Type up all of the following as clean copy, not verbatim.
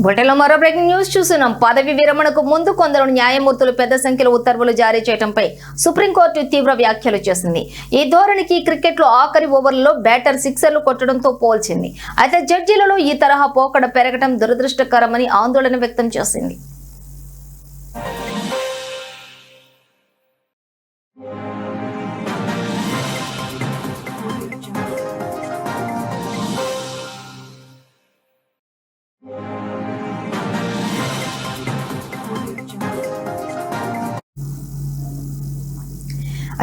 బులెటిన్లో మరో breaking news చూస్తున్నాం. పదవి విరమణకు ముందు కొందరు న్యాయమూర్తులు పెద్ద సంఖ్యలో ఉత్తర్వులు జారీ చేయడంపై సుప్రీంకోర్టు తీవ్ర వ్యాఖ్యలు చేసింది. ఈ ధోరణికి క్రికెట్లో ఆఖరి ఓవర్లలో బ్యాటర్ సిక్సర్లు కొట్టడంతో పోల్చింది. అయితే జడ్జీలలో ఈ తరహా పోకడ పెరగడం దురదృష్టకరమని ఆందోళన వ్యక్తం చేసింది.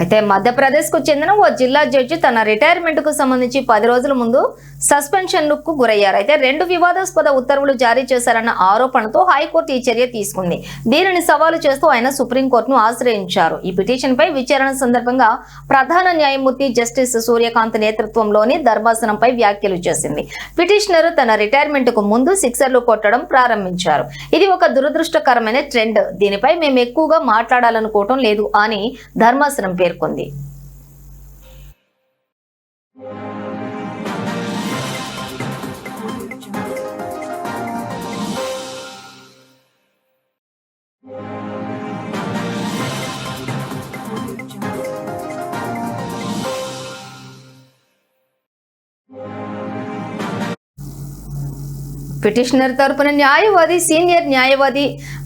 అయితే మధ్యప్రదేశ్కు చెందిన ఓ జిల్లా జడ్జి తన రిటైర్మెంట్కు సంబంధించి 10 రోజుల ముందు సస్పెన్షన్కు గురయ్యారు. అయితే 2 వివాదాస్పద ఉత్తర్వులు జారీ చేశారన్న ఆరోపణతో హైకోర్టు ఈ చర్య తీసుకుంది. దీనిని సవాలు చేస్తూ ఆయన సుప్రీంకోర్టును ఆశ్రయించారు. ఈ పిటిషన్పై విచారణ సందర్భంగా ప్రధాన న్యాయమూర్తి జస్టిస్ సూర్యకాంత్ నేతృత్వంలోని ధర్మాసనంపై వ్యాఖ్యలు చేసింది. పిటిషనర్ తన రిటైర్మెంట్కు ముందు సిక్సర్లు కొట్టడం ప్రారంభించారు. ఇది ఒక దురదృష్టకరమైన ట్రెండ్. దీనిపై మేము ఎక్కువగా మాట్లాడాలనుకోవటం లేదు అని ధర్మాసనం పేర్కొంది. పిటిషనర్ తరపున న్యాయవాది సీనియర్ న్యాయవాది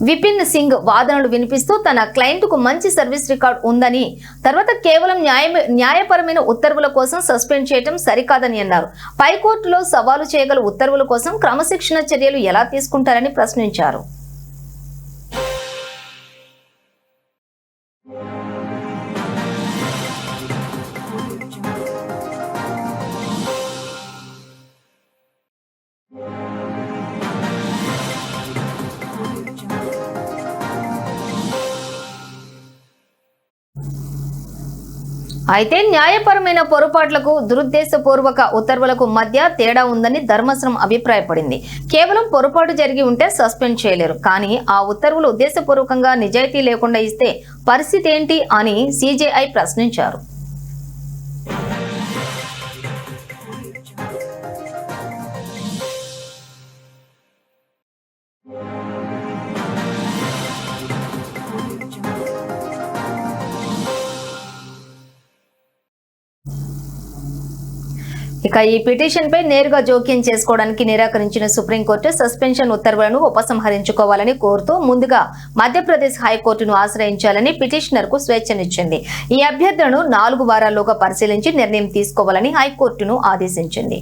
విపిన్ సింగ్ వాదనలు వినిపిస్తూ తన క్లయింట్కు మంచి సర్వీస్ రికార్డు ఉందని, తర్వాత కేవలం న్యాయపరమైన ఉత్తర్వుల కోసం సస్పెండ్ చేయడం సరికాదని అన్నారు. పైకోర్టులో సవాలు చేయగల ఉత్తర్వుల కోసం క్రమశిక్షణ చర్యలు ఎలా తీసుకుంటారని ప్రశ్నించారు. అయితే న్యాయపరమైన పొరపాట్లకు దురుద్దేశపూర్వక ఉత్తర్వులకు మధ్య తేడా ఉందని ధర్మాసనం అభిప్రాయపడింది. కేవలం పొరపాటు జరిగి ఉంటే సస్పెండ్ చేయలేరు, కానీ ఆ ఉత్తర్వులు ఉద్దేశపూర్వకంగా నిజాయితీ లేకుండా ఇస్తే పరిస్థితి ఏంటి అని సిజేఐ ప్రశ్నించారు. ఇక ఈ పిటిషన్ పై నేరుగా జోక్యం చేసుకోవడానికి నిరాకరించిన సుప్రీంకోర్టు సస్పెన్షన్ ఉత్తర్వులను ఉపసంహరించుకోవాలని కోరుతూ ముందుగా మధ్యప్రదేశ్ హైకోర్టును ఆశ్రయించాలని పిటిషనర్ కు స్వేచ్ఛనిచ్చింది. ఈ అభ్యర్థనను 4 వారాల్లోగా పరిశీలించి నిర్ణయం తీసుకోవాలని హైకోర్టును ఆదేశించింది.